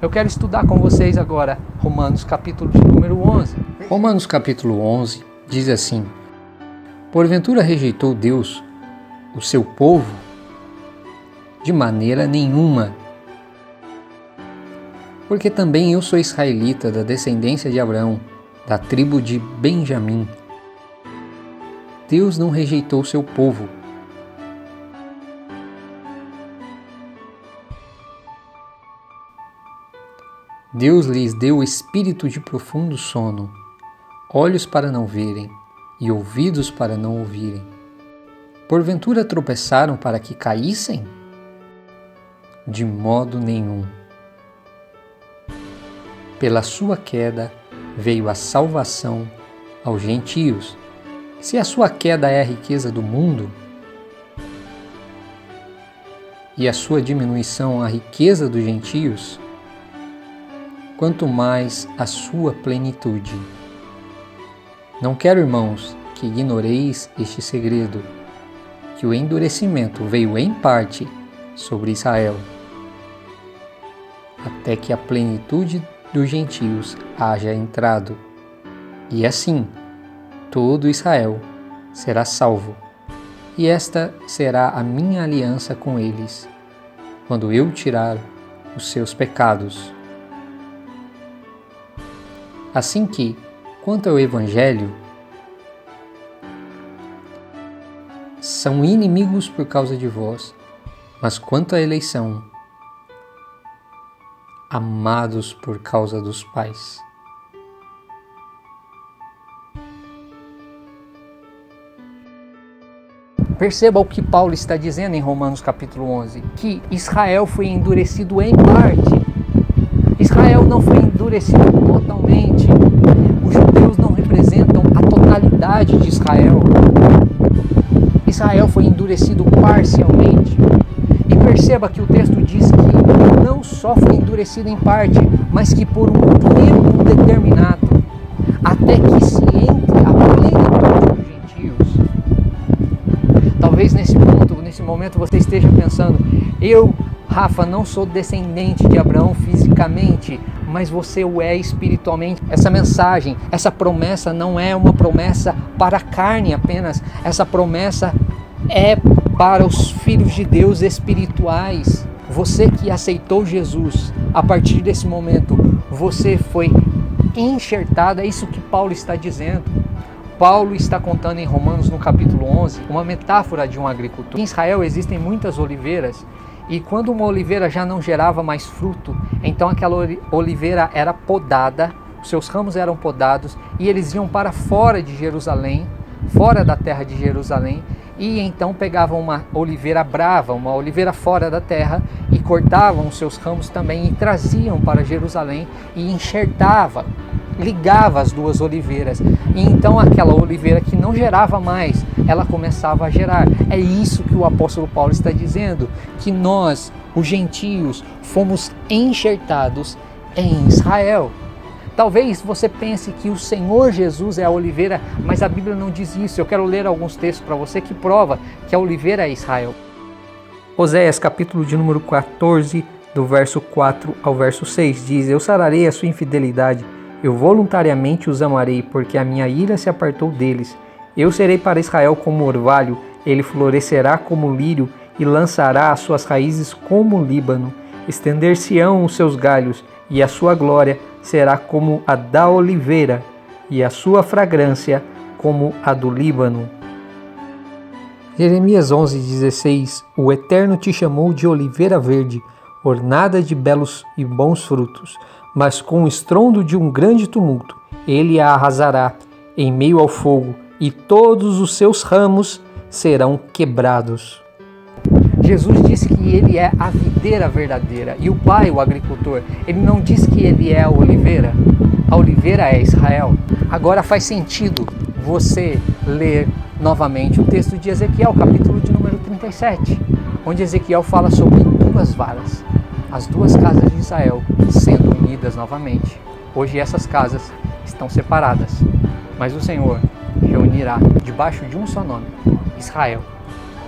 Eu quero estudar com vocês agora Romanos capítulo de número 11. Romanos capítulo 11 diz assim: Porventura rejeitou Deus o seu povo? De maneira nenhuma. Porque também eu sou israelita, da descendência de Abraão, da tribo de Benjamim. Deus não rejeitou o seu povo. Deus lhes deu espírito de profundo sono, olhos para não verem e ouvidos para não ouvirem. Porventura tropeçaram para que caíssem? De modo nenhum. Pela sua queda veio a salvação aos gentios. Se a sua queda é a riqueza do mundo, e a sua diminuição a riqueza dos gentios, quanto mais a sua plenitude. Não quero, irmãos, que ignoreis este segredo, que o endurecimento veio em parte sobre Israel, até que a plenitude dos gentios haja entrado, e assim todo Israel será salvo, e esta será a minha aliança com eles, quando eu tirar os seus pecados. Assim que, quanto ao Evangelho, são inimigos por causa de vós, mas quanto à eleição, amados por causa dos pais. Perceba o que Paulo está dizendo em Romanos capítulo 11, que Israel foi endurecido em parte. Israel não foi endurecido totalmente. Os judeus não representam a totalidade de Israel. Israel foi endurecido parcialmente. E perceba que o texto diz que não só foi endurecido em parte, mas que por um tempo determinado, até que se entre a plenitude dos gentios. Talvez nesse momento você esteja pensando, eu, Rafa, não sou descendente de Abraão fisicamente, mas você o é espiritualmente. Essa mensagem, essa promessa não é uma promessa para a carne apenas, essa promessa é para os filhos de Deus espirituais. Você que aceitou Jesus, a partir desse momento, você foi enxertado, é isso que Paulo está dizendo. Paulo está contando em Romanos, no capítulo 11, uma metáfora de um agricultor. Em Israel existem muitas oliveiras, e quando uma oliveira já não gerava mais fruto, então aquela oliveira era podada, seus ramos eram podados, e eles iam para fora de Jerusalém, fora da terra de Jerusalém, e então pegavam uma oliveira brava, uma oliveira fora da terra, e cortavam os seus ramos também, e traziam para Jerusalém, e enxertava, ligava as duas oliveiras, e então aquela oliveira que não gerava mais, ela começava a gerar. É isso que o apóstolo Paulo está dizendo, que nós, os gentios, fomos enxertados em Israel. Talvez você pense que o Senhor Jesus é a oliveira, mas a Bíblia não diz isso. Eu quero ler alguns textos para você que prova que a oliveira é Israel. Oséias capítulo de número 14, do verso 4 ao verso 6, diz: Eu sararei a sua infidelidade, eu voluntariamente os amarei, porque a minha ira se apartou deles. Eu serei para Israel como orvalho, ele florescerá como lírio e lançará as suas raízes como o Líbano. Estender-se-ão os seus galhos, e a sua glória será como a da oliveira, e a sua fragrância como a do Líbano. Jeremias 11:16 O Eterno te chamou de oliveira verde, ornada de belos e bons frutos, mas com o estrondo de um grande tumulto, ele a arrasará em meio ao fogo, e todos os seus ramos serão quebrados. Jesus disse que ele é a videira verdadeira, e o Pai, o agricultor, ele não diz que ele é a oliveira é Israel. Agora faz sentido você ler novamente o texto de Ezequiel, capítulo de número 37, onde Ezequiel fala sobre duas varas, as duas casas de Israel sendo unidas novamente. Hoje essas casas estão separadas, mas o Senhor reunirá debaixo de um só nome, Israel,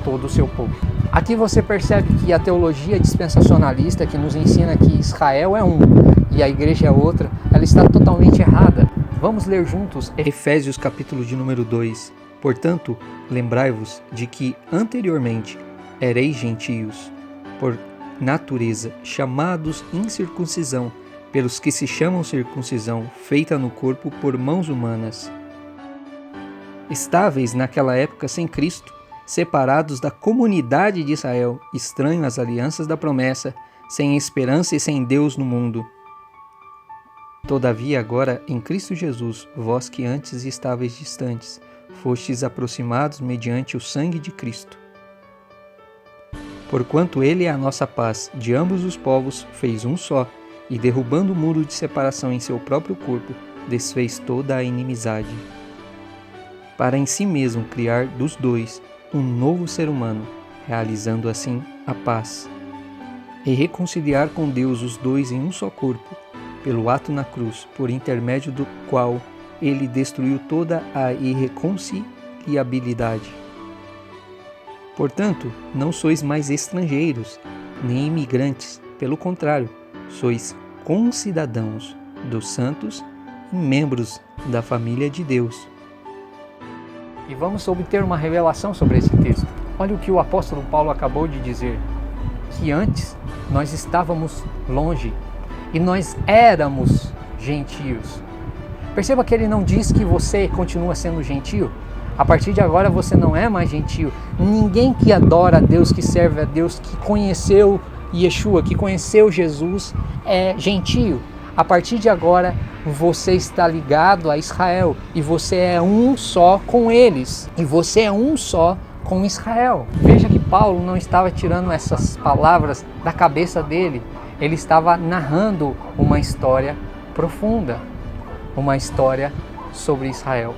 todo o seu povo. Aqui você percebe que a teologia dispensacionalista, que nos ensina que Israel é um e a igreja é outra, ela está totalmente errada. Vamos ler juntos Efésios capítulo de número 2. Portanto, lembrai-vos de que anteriormente ereis gentios, por natureza, chamados incircuncisão, pelos que se chamam circuncisão, feita no corpo por mãos humanas. Estáveis naquela época sem Cristo, separados da comunidade de Israel, estranhos às alianças da promessa, sem esperança e sem Deus no mundo. Todavia agora, em Cristo Jesus, vós que antes estáveis distantes, fostes aproximados mediante o sangue de Cristo. Porquanto Ele é a nossa paz, de ambos os povos fez um só, e derrubando o muro de separação em seu próprio corpo, desfez toda a inimizade. Para em si mesmo criar dos dois um novo ser humano, realizando assim a paz, e reconciliar com Deus os dois em um só corpo, pelo ato na cruz, por intermédio do qual ele destruiu toda a irreconciliabilidade. Portanto, não sois mais estrangeiros, nem imigrantes, pelo contrário, sois concidadãos dos santos e membros da família de Deus. e vamos obter uma revelação sobre esse texto. Olha o que o apóstolo Paulo acabou de dizer, que antes nós estávamos longe e nós éramos gentios. Perceba que ele não diz que você continua sendo gentio. A partir de agora você não é mais gentio. Ninguém que adora a Deus, que serve a Deus, que conheceu Yeshua, que conheceu Jesus, é gentio. A partir de agora você está ligado a Israel e você é um só com eles. E você é um só com Israel. Veja que Paulo não estava tirando essas palavras da cabeça dele. Ele estava narrando uma história profunda, uma história sobre Israel.